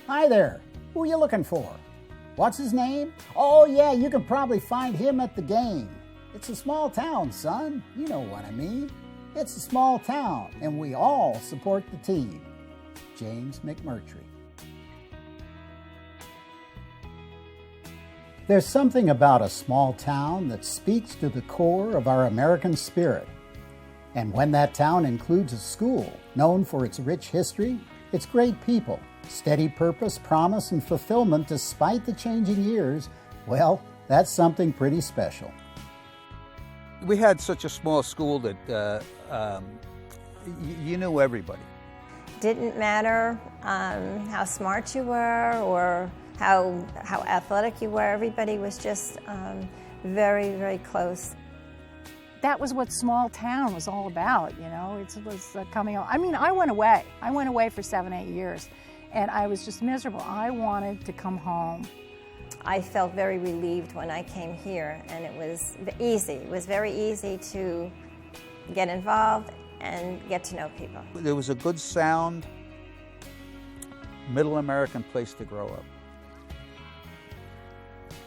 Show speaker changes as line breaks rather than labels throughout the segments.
Hi there. Who are you looking for? What's his name? Oh, yeah, you can probably find him at the game. It's a small town, son. You know what I mean. It's a small town, and we all support the team. James McMurtry. There's something about a small town that speaks to the core of our American spirit. And when that town includes a school known for its rich history, its great people, steady purpose, promise, and fulfillment despite the changing years, well, that's something pretty special.
We had such a small school that you knew everybody.
Didn't matter how smart you were or how athletic you were. Everybody was just very, very close.
That was what small town was all about, you know. It was coming home. I mean, I went away. I went away for 7-8 years, and I was just miserable. I wanted to come home.
I felt very relieved when I came here, and it was easy. It was very easy to get involved and get to know people.
There was a good, sound, middle American place to grow up.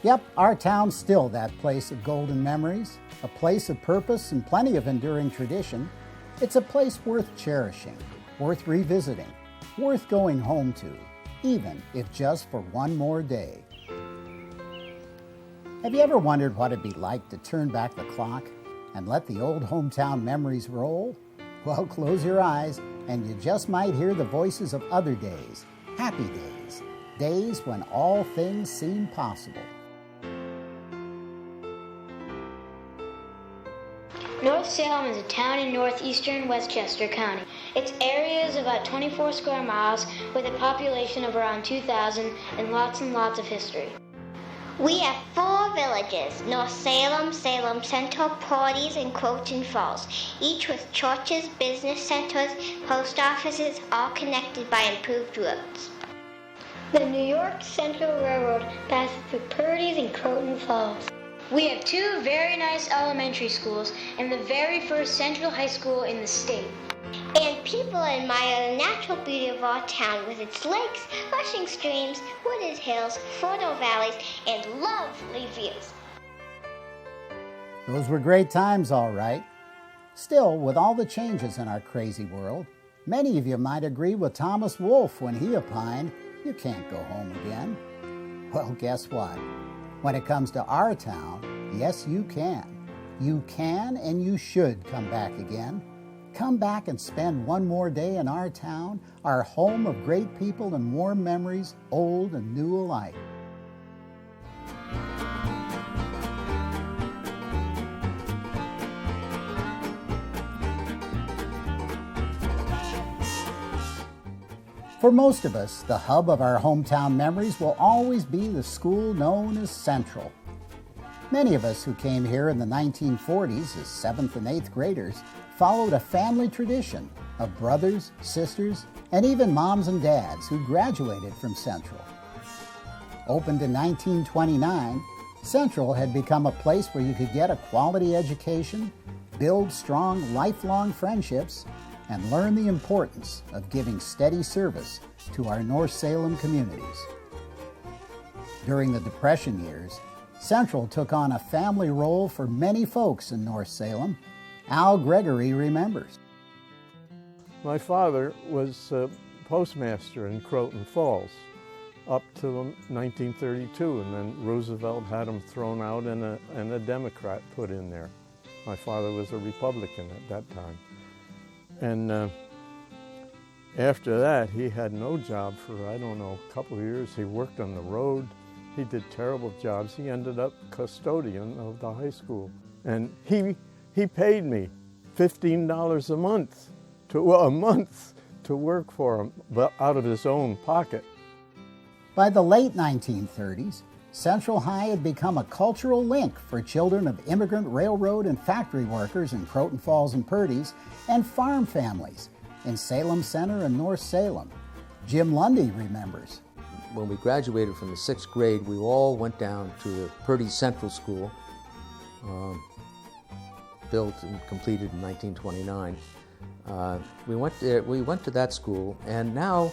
Yep, our town's still that place of golden memories, a place of purpose and plenty of enduring tradition. It's a place worth cherishing, worth revisiting, worth going home to, even if just for one more day. Have you ever wondered what it'd be like to turn back the clock and let the old hometown memories roll? Well, close your eyes and you just might hear the voices of other days, happy days, days when all things seem possible.
North Salem is a town in northeastern Westchester County. Its area is about 24 square miles with a population of around 2,000 and lots of history.
We have 4 villages, North Salem, Salem Central, Purdys, and Croton Falls, each with churches, business centers, post offices, all connected by improved roads.
The New York Central Railroad passes through Purdys and Croton Falls. We have 2 very nice elementary schools and the very first Central High School in the state.
And people admire the natural beauty of our town with its lakes, rushing streams, wooded hills, fertile valleys, and lovely views.
Those were great times, all right. Still, with all the changes in our crazy world, many of you might agree with Thomas Wolfe when he opined, you can't go home again. Well, guess what? When it comes to our town, yes, you can. You can and you should come back again. Come back and spend one more day in our town, our home of great people and warm memories, old and new alike. For most of us, the hub of our hometown memories will always be the school known as Central. Many of us who came here in the 1940s as 7th and 8th graders followed a family tradition of brothers, sisters, and even moms and dads who graduated from Central. Opened in 1929, Central had become a place where you could get a quality education, build strong, lifelong friendships, and learn the importance of giving steady service to our North Salem communities. During the Depression years, Central took on a family role for many folks in North Salem. Al Gregory remembers.
My father was postmaster in Croton Falls up to 1932, and then Roosevelt had him thrown out and a Democrat put in there. My father was a Republican at that time. And after that, he had no job for, I don't know, a couple of years. He worked on the road. He did terrible jobs. He ended up custodian of the high school. And he paid me $15 a month to work for him, but out of his own pocket.
By the late 1930s, Central High had become a cultural link for children of immigrant railroad and factory workers in Croton Falls and Purdys, and farm families in Salem Center and North Salem. Jim Lundy remembers.
When we graduated from the 6th grade, we all went down to the Purdys Central School, built and completed in 1929. We went to that school, and now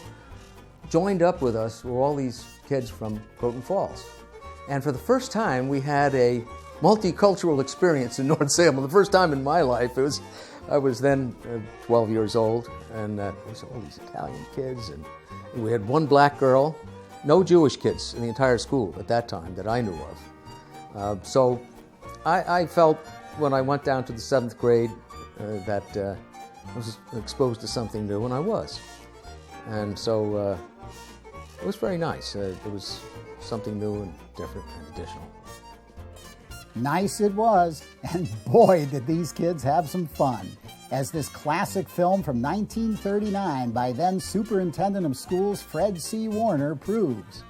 joined up with us were all these kids from Croton Falls. And for the first time, we had a multicultural experience in North Salem. The first time in my life. I was then 12 years old, and there was all these Italian kids, and we had one black girl, no Jewish kids in the entire school at that time that I knew of. So I felt when I went down to the 7th grade that I was exposed to something new, and I was. And so it was very nice. It was something new and different and additional.
Nice it was, and boy did these kids have some fun, as this classic film from 1939 by then Superintendent of Schools Fred C. Warner proves.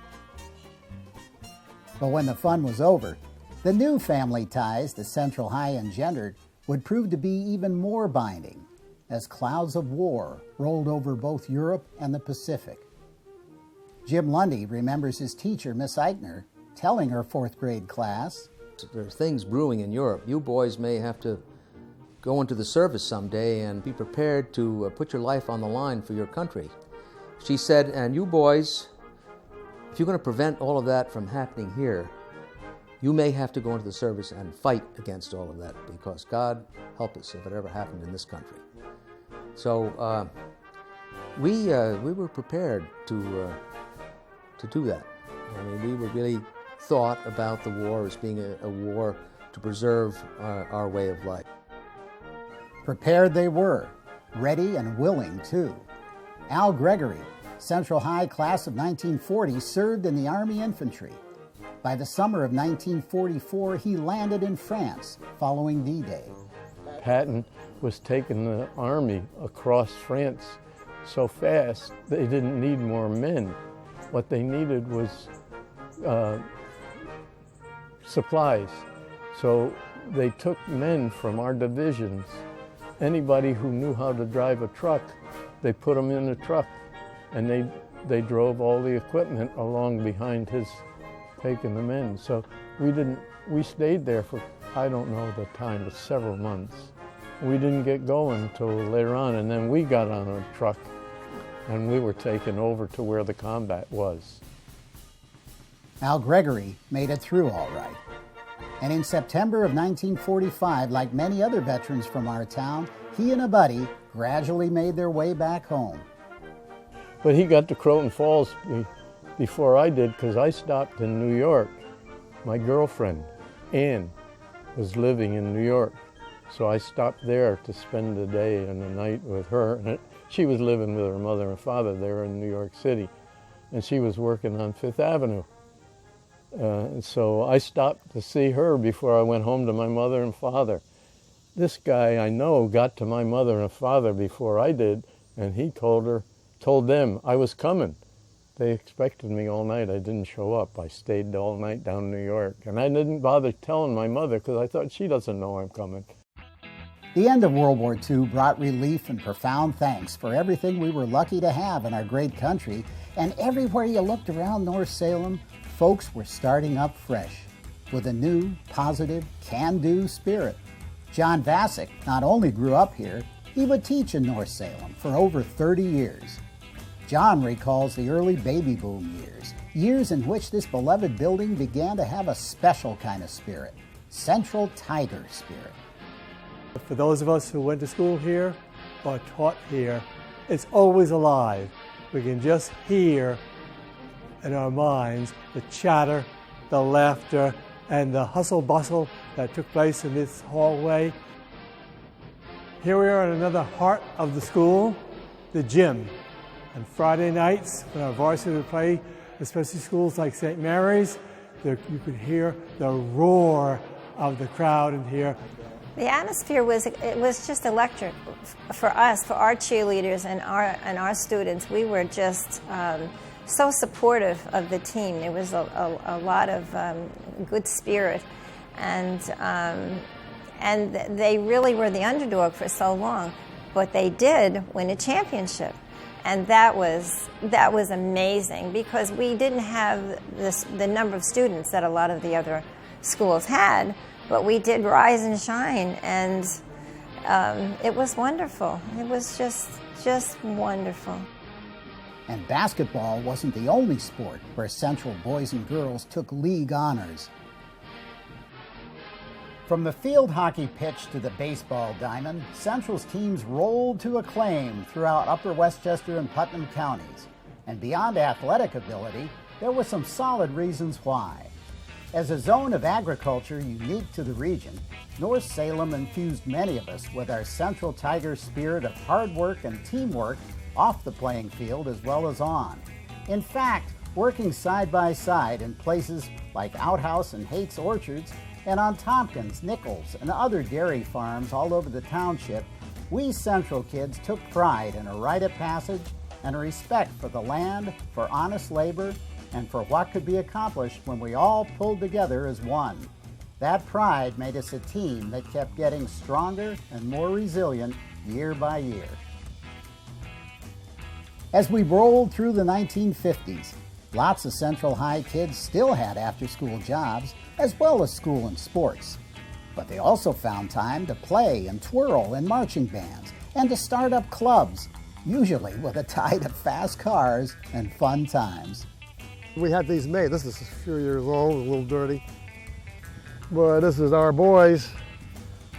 But when the fun was over, the new family ties that Central High engendered would prove to be even more binding, as clouds of war rolled over both Europe and the Pacific. Jim Lundy remembers his teacher, Miss Eichner, telling her 4th grade class,
"There are things brewing in Europe. You boys may have to go into the service someday and be prepared to put your life on the line for your country." She said, "And you boys, if you're going to prevent all of that from happening here, you may have to go into the service and fight against all of that, because God help us if it ever happened in this country." So we were prepared to do that. I mean, we were really thought about the war as being a war to preserve our way of life.
Prepared they were, ready and willing too. Al Gregory, Central High class of 1940, served in the Army Infantry. By the summer of 1944, he landed in France following D-Day.
Patton was taking the Army across France so fast they didn't need more men. What they needed was supplies. So they took men from our divisions. Anybody who knew how to drive a truck, they put them in the truck, and they drove all the equipment along behind his taking them in. So we stayed there for, I don't know the time, but several months. We didn't get going until later on, and then we got on a truck and we were taken over to where the combat was.
Al Gregory made it through all right. And in September of 1945, like many other veterans from our town, he and a buddy gradually made their way back home.
But he got to Croton Falls before I did, because I stopped in New York. My girlfriend, Ann, was living in New York. So I stopped there to spend the day and the night with her. And she was living with her mother and father there in New York City, and she was working on 5th Avenue. So I stopped to see her before I went home to my mother and father. This guy I know got to my mother and father before I did, and he told them I was coming. They expected me all night. I didn't show up. I stayed all night down in New York, and I didn't bother telling my mother because I thought she doesn't know I'm coming.
The end of World War II brought relief and profound thanks for everything we were lucky to have in our great country, and everywhere you looked around North Salem, folks were starting up fresh with a new, positive, can-do spirit. John Vasick not only grew up here, he would teach in North Salem for over 30 years. John recalls the early baby boom years in which this beloved building began to have a special kind of spirit, Central Tiger spirit.
For those of us who went to school here or taught here, it's always alive. We can just hear in our minds the chatter, the laughter, and the hustle bustle that took place in this hallway. Here we are in another heart of the school, the gym. On Friday nights, when our varsity would play, especially schools like St. Mary's, you could hear the roar of the crowd in here.
The atmosphere was just electric for us, for our cheerleaders and our students. We were just so supportive of the team. There was a lot of good spirit, and they really were the underdog for so long, but they did win a championship, and that was amazing because we didn't have the number of students that a lot of the other schools had. But we did rise and shine, and it was wonderful. It was just wonderful.
And basketball wasn't the only sport where Central boys and girls took league honors. From the field hockey pitch to the baseball diamond, Central's teams rolled to acclaim throughout Upper Westchester and Putnam counties. And beyond athletic ability, there were some solid reasons why. As a zone of agriculture unique to the region, North Salem infused many of us with our Central Tiger spirit of hard work and teamwork off the playing field as well as on. In fact, working side by side in places like Outhouse and Hates Orchards, and on Tompkins, Nichols, and other dairy farms all over the township, we Central kids took pride in a rite of passage and a respect for the land, for honest labor, and for what could be accomplished when we all pulled together as one. That pride made us a team that kept getting stronger and more resilient year by year. As we rolled through the 1950s, lots of Central High kids still had after-school jobs, as well as school and sports. But they also found time to play and twirl in marching bands and to start up clubs, usually with a tie to fast cars and fun times.
We had these made. This is a few years old, a little dirty. But this is our boys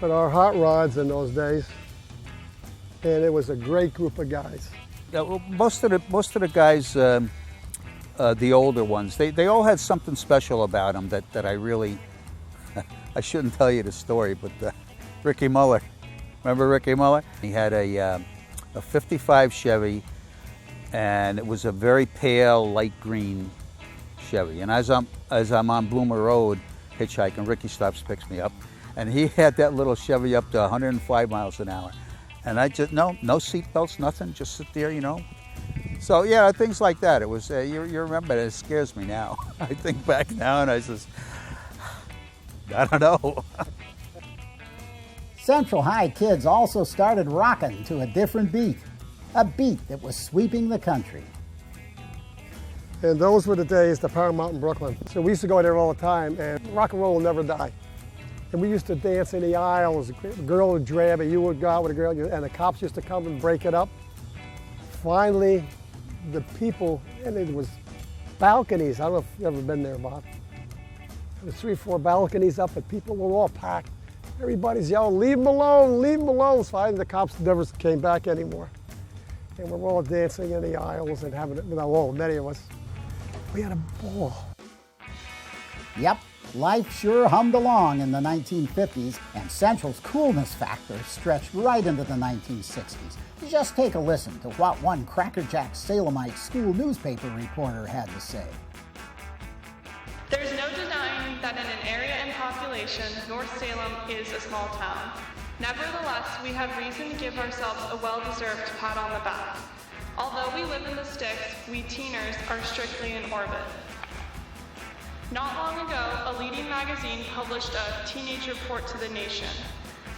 with our hot rods in those days. And it was a great group of guys.
Yeah, well, most of the guys, the older ones, they all had something special about them that I really, I shouldn't tell you the story, but Ricky Muller, remember Ricky Muller? He had a 55 Chevy, and it was a very pale light green Chevy. And as I'm on Bloomer Road hitchhiking, Ricky stops, picks me up, and he had that little Chevy up to 105 miles an hour. And I just, no seat belts, nothing, just sit there, you know. So yeah, things like that. It was, you remember that, it scares me now. I think back now and I says, I don't know.
Central High kids also started rocking to a different beat, a beat that was sweeping the country.
And those were the days, the Paramount in Brooklyn. So we used to go there all the time, and rock and roll will never die. And we used to dance in the aisles. A girl would drab it, you would go out with a girl, and the cops used to come and break it up. Finally, the people, and it was balconies. I don't know if you've ever been there, Bob. There was 3 or 4 balconies up, and people were all packed. Everybody's yelling, "Leave them alone, leave them alone." So finally, the cops never came back anymore. And we're all dancing in the aisles and having it, well, many of us. We had a ball.
Yep, life sure hummed along in the 1950s, and Central's coolness factor stretched right into the 1960s. Just take a listen to what one crackerjack Salemite school newspaper reporter had to say.
There's no denying that in an area and population, North Salem is a small town. Nevertheless, we have reason to give ourselves a well-deserved pat on the back. Although we live in the sticks, we teeners are strictly in orbit. Not long ago, a leading magazine published a teenage report to the nation.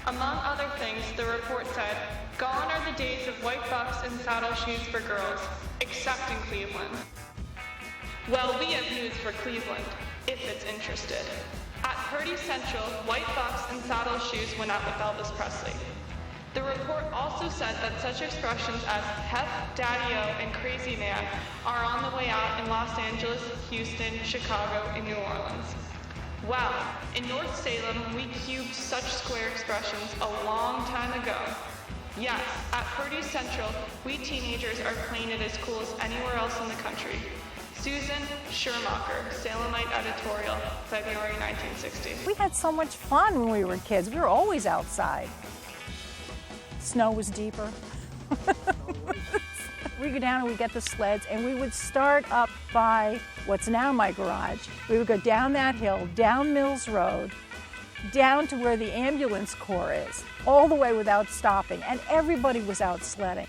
Among other things, the report said, "Gone are the days of white bucks and saddle shoes for girls, except in Cleveland." Well, we have news for Cleveland, if it's interested. At Purdys Central, white bucks and saddle shoes went out with Elvis Presley. The report also said that such expressions as hep, daddy-o, and crazy man are on the way out in Los Angeles, Houston, Chicago, and New Orleans. Well, in North Salem, we cubed such square expressions a long time ago. Yes, at Purdys Central, we teenagers are playing it as cool as anywhere else in the country. Susan Schermacher, Salemite Editorial, February 1960.
We had so much fun when we were kids. We were always outside. Snow was deeper. We'd go down and we'd get the sleds, and we would start up by what's now my garage. We would go down that hill, down Mills Road, down to where the ambulance corps is, all the way without stopping, and everybody was out sledding.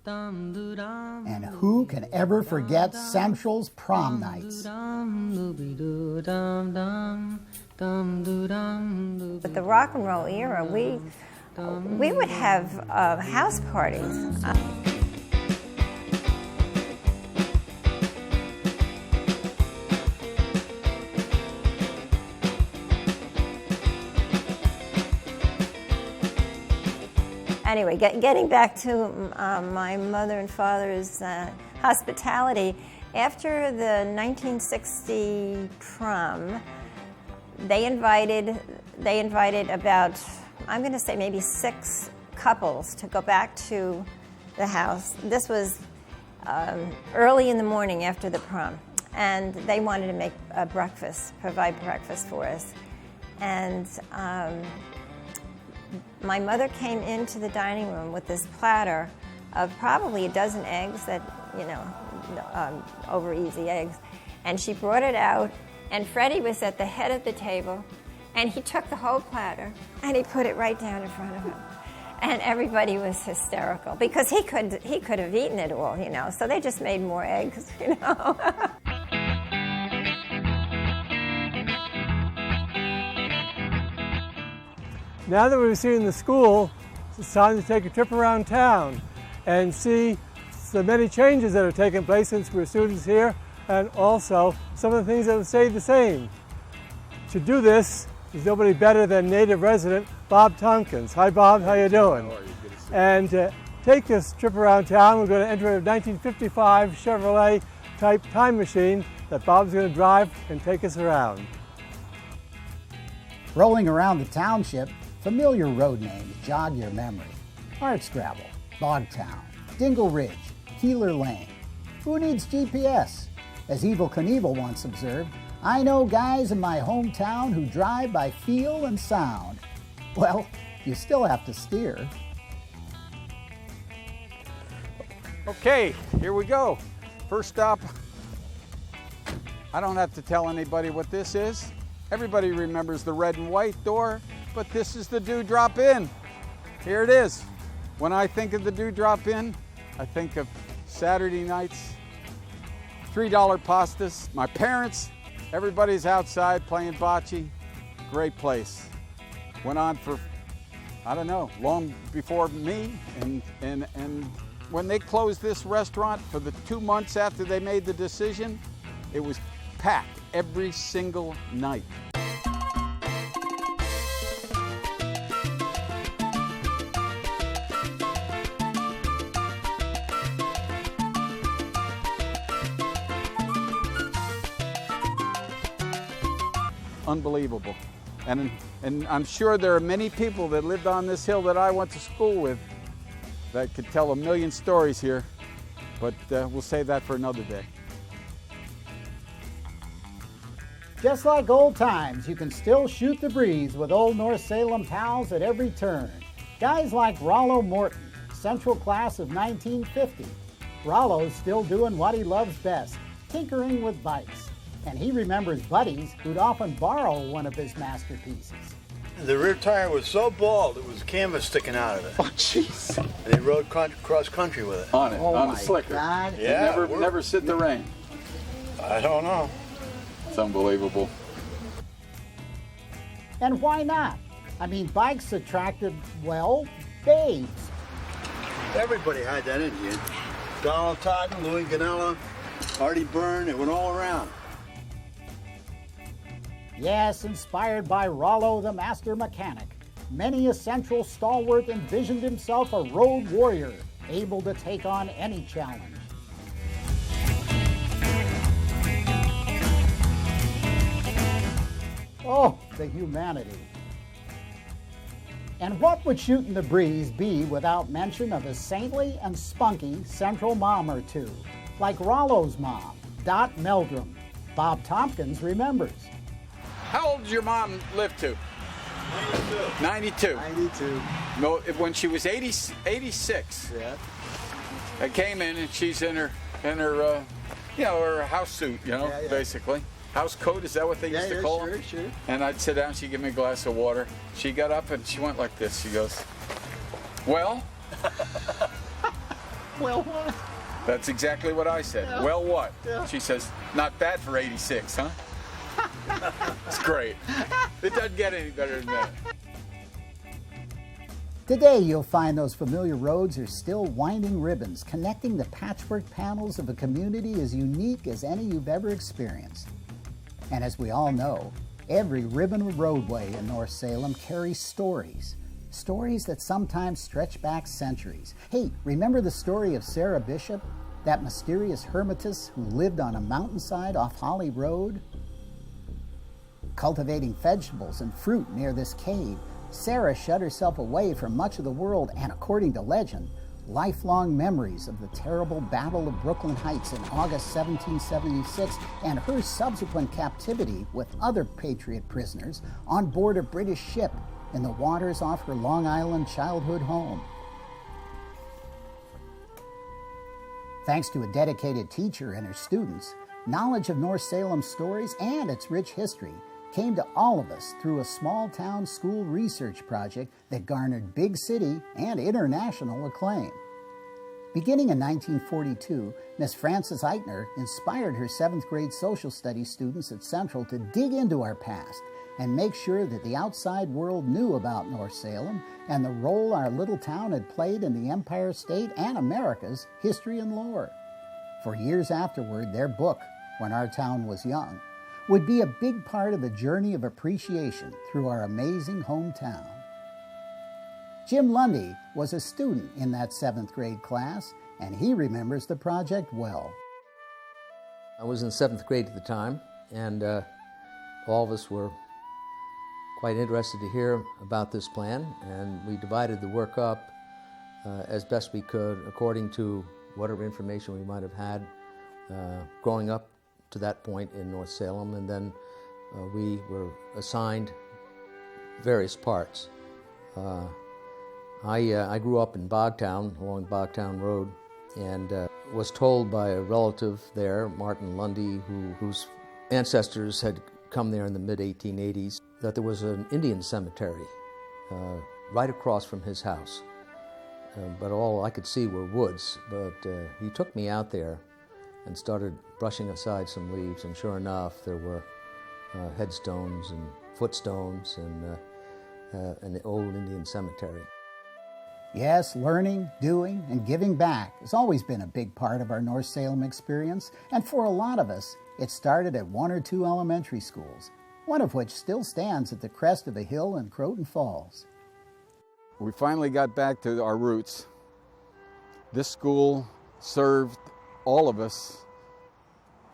And who can ever forget Central's prom nights?
With the rock and roll era, we would have house parties. Anyway, getting back to my mother and father's hospitality, after the 1960 prom, they invited about, I'm going to say maybe 6 couples to go back to the house. This was early in the morning after the prom, and they wanted to make a breakfast, provide breakfast for us. And my mother came into the dining room with this platter of probably a dozen eggs that, over easy eggs. And she brought it out, and Freddie was at the head of the table, and he took the whole platter and he put it right down in front of him. And everybody was hysterical because he could have eaten it all, so they just made more eggs,
Now that we've seen the school, it's time to take a trip around town and see the many changes that have taken place since we're students here, and also some of the things that have stayed the same. To do this, there's nobody better than native resident Bob Tompkins. Hi Bob, how you doing?
How are you? Good to see you.
And to take this trip around town, we're going to enter a 1955 Chevrolet type time machine that Bob's going to drive and take us around.
Rolling around the township, familiar road names jog your memory. Hardscrabble, Bogtown, Dingle Ridge, Keeler Lane. Who needs GPS? As Evel Knievel once observed, I know guys in my hometown who drive by feel and sound. Well, you still have to steer.
Okay, here we go. First stop. I don't have to tell anybody what this is. Everybody remembers the red and white door, but this is the Dewdrop Inn. Here it is. When I think of the Dewdrop Inn, I think of Saturday nights, $3 pastas, my parents, everybody's outside playing bocce. Great place. Went on for, I don't know, long before me, and when they closed this restaurant for the 2 months after they made the decision, it was packed every single night. Unbelievable. And I'm sure there are many people that lived on this hill that I went to school with that could tell a million stories here, but we'll save that for another day.
Just like old times, you can still shoot the breeze with old North Salem pals at every turn. Guys like Rollo Morton, Central class of 1950. Rollo's still doing what he loves best, tinkering with bikes. And he remembers buddies who'd often borrow one of his masterpieces.
The rear tire was so bald, it was canvas sticking out of it.
Oh, jeez.
They rode cross country with it.
On it,
Oh
on
my
the slicker.
God.
Yeah,
Never sit the rain.
I don't know.
It's unbelievable.
And why not? I mean, bikes attracted, well, babes.
Everybody had that in you. Donald Totten, Louis Ganella, Artie Byrne, it went all around.
Yes, inspired by Rollo the Master Mechanic, many a Central stalwart envisioned himself a road warrior, able to take on any challenge. Oh, the humanity. And what would Shootin' the Breeze be without mention of a saintly and spunky Central mom or two, like Rollo's mom, Dot Meldrum. Bob Tompkins remembers.
How old did your mom live to? 92.
92.
No, when she was 86,
Yeah.
I came in and she's in her her house suit,
Yeah.
basically. House coat, is that what they used to call it?
Sure.
And I'd sit down, she'd give me a glass of water. She got up and she went like this. She goes, well?
Well, what?
That's exactly what I said.
Yeah.
Well, what?
Yeah.
She says, not bad for 86, huh? It's great. It doesn't get any better than that.
Today, you'll find those familiar roads are still winding ribbons, connecting the patchwork panels of a community as unique as any you've ever experienced. And as we all know, every ribbon of roadway in North Salem carries stories. Stories that sometimes stretch back centuries. Hey, remember the story of Sarah Bishop, that mysterious hermitess who lived on a mountainside off Holly Road? Cultivating vegetables and fruit near this cave, Sarah shut herself away from much of the world and, according to legend, lifelong memories of the terrible Battle of Brooklyn Heights in August 1776 and her subsequent captivity with other Patriot prisoners on board a British ship in the waters off her Long Island childhood home. Thanks to a dedicated teacher and her students, knowledge of North Salem's stories and its rich history came to all of us through a small-town school research project that garnered big city and international acclaim. Beginning in 1942, Miss Frances Eitner inspired her 7th grade social studies students at Central to dig into our past and make sure that the outside world knew about North Salem and the role our little town had played in the Empire State and America's history and lore. For years afterward, their book, When Our Town Was Young, would be a big part of a journey of appreciation through our amazing hometown. Jim Lundy was a student in that 7th grade class, and he remembers the project well.
I was in 7th grade at the time, and all of us were quite interested to hear about this plan, and we divided the work up as best we could according to whatever information we might have had growing up to that point in North Salem, and then we were assigned various parts. I grew up in Bogtown, along Bogtown Road, and was told by a relative there, Martin Lundy, whose ancestors had come there in the mid-1880s, that there was an Indian cemetery right across from his house. But all I could see were woods, but he took me out there and started brushing aside some leaves, and sure enough, there were headstones and footstones and an old Indian cemetery.
Yes, learning, doing, and giving back has always been a big part of our North Salem experience, and for a lot of us, it started at 1 or 2 elementary schools, one of which still stands at the crest of a hill in Croton Falls.
We finally got back to our roots. This school served all of us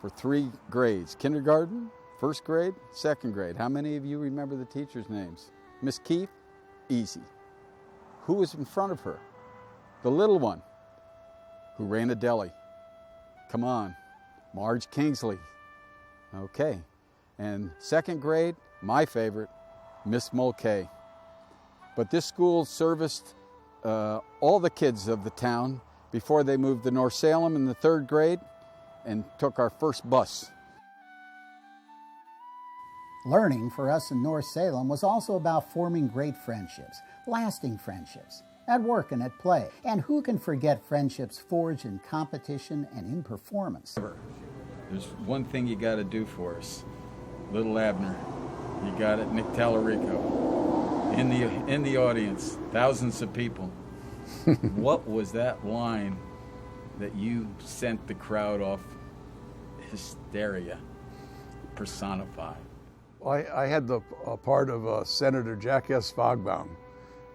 for 3 grades, kindergarten, 1st grade, 2nd grade. How many of you remember the teachers' names? Miss Keith? Easy. Who was in front of her? The little one who ran a deli. Come on, Marge Kingsley. Okay. And 2nd grade, my favorite, Miss Mulcahy. But this school serviced all the kids of the town before they moved to North Salem in the 3rd grade and took our first bus.
Learning for us in North Salem was also about forming great friendships, lasting friendships, at work and at play. And who can forget friendships forged in competition and in performance?
There's one thing you got to do for us. Little Abner, you got it. Nick Tallarico, in the audience, thousands of people. What was that line that you sent the crowd off hysteria personified?
I had the part of Senator Jack S. Fogbaum,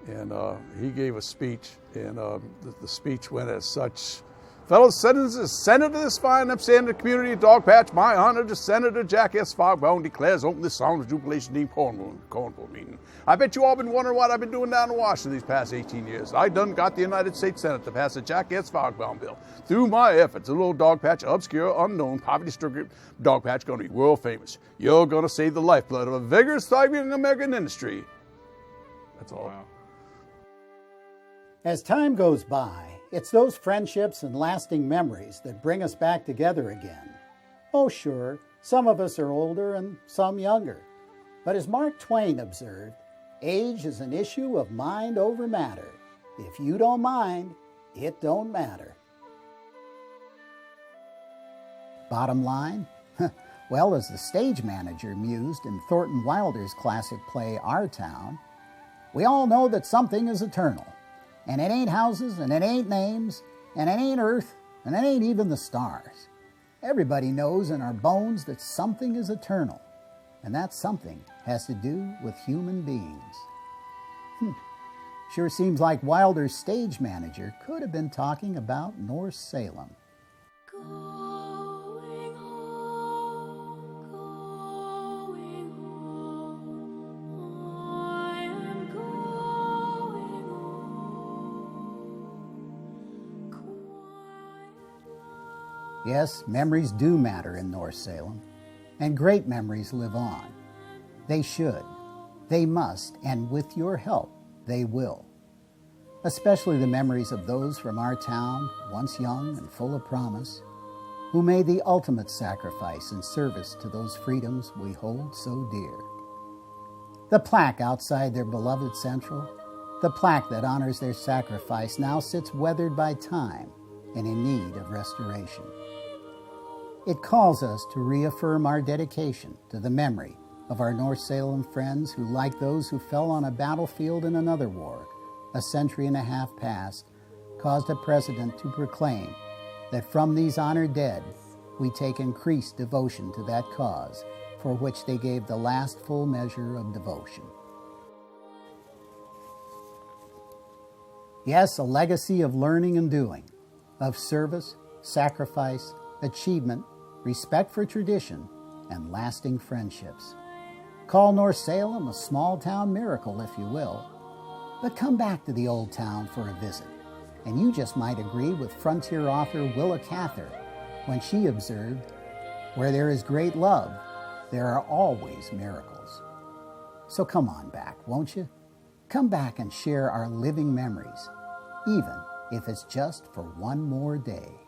and he gave a speech, and the speech went as such. Fellow citizens, Senator this fine upstanding community of Dogpatch, my honor to Senator Jack S. Fogbaum declares open this solemn jubilation deep cornwall meeting. I bet you all been wondering what I've been doing down in Washington these past 18 years. I done got the United States Senate to pass the Jack S. Fogbaum bill. Through my efforts, a little Dogpatch, obscure, unknown, poverty-stricken Dogpatch going to be world famous. You're going to save the lifeblood of a vigorous, thriving American industry. That's all.
Wow.
As time goes by, it's those friendships and lasting memories that bring us back together again. Oh, sure, some of us are older and some younger. But as Mark Twain observed, age is an issue of mind over matter. If you don't mind, it don't matter. Bottom line? Well, as the stage manager mused in Thornton Wilder's classic play, Our Town, we all know that something is eternal. And it ain't houses, and it ain't names, and it ain't earth, and it ain't even the stars. Everybody knows in our bones that something is eternal, and that something has to do with human beings. Sure seems like Wilder's stage manager could have been talking about North Salem. Yes, memories do matter in North Salem, and great memories live on. They should, they must, and with your help, they will. Especially the memories of those from our town, once young and full of promise, who made the ultimate sacrifice in service to those freedoms we hold so dear. The plaque outside their beloved Central, the plaque that honors their sacrifice, now sits weathered by time and in need of restoration. It calls us to reaffirm our dedication to the memory of our North Salem friends who, like those who fell on a battlefield in another war, a century and a half past, caused a precedent to proclaim that from these honored dead, we take increased devotion to that cause for which they gave the last full measure of devotion. Yes, a legacy of learning and doing, of service, sacrifice, achievement, respect for tradition, and lasting friendships. Call North Salem a small town miracle, if you will, but come back to the old town for a visit, and you just might agree with frontier author Willa Cather when she observed, "Where there is great love, there are always miracles." So come on back, won't you? Come back and share our living memories, even if it's just for one more day.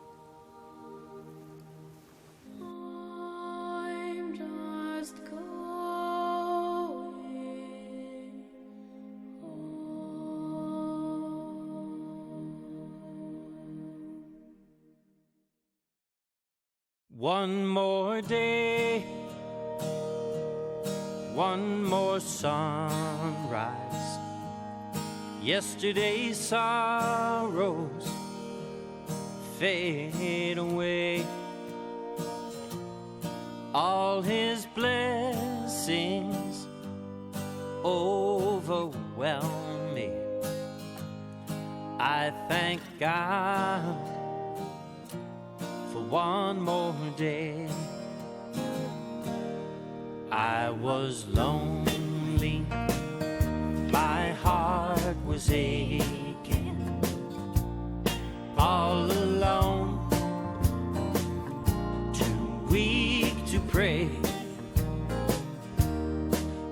One more day, one more sunrise. Yesterday's sorrows fade away. All his blessings overwhelm me. I thank God for one more day. I was lonely, my heart was aching, all alone, too weak to pray,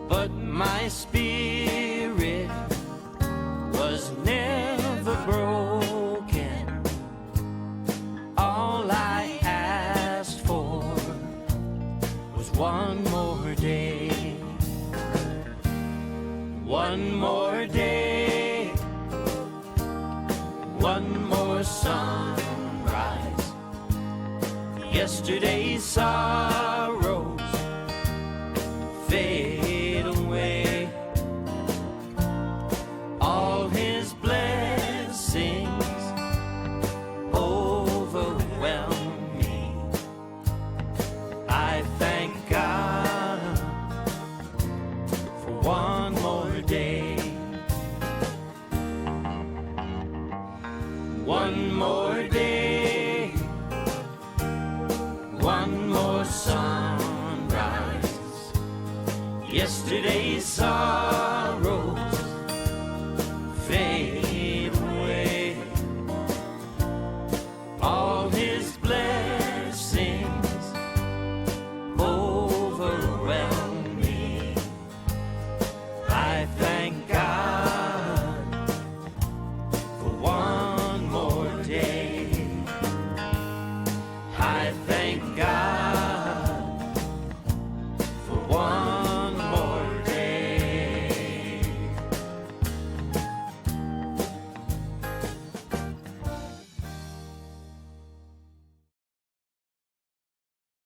but my spirit was never broken. All I asked for was one more day. One more day, one more sunrise. Yesterday's sorrows fade away. All his blessings overwhelm me. I thank God for one more day. One more day, one more sunrise. Yesterday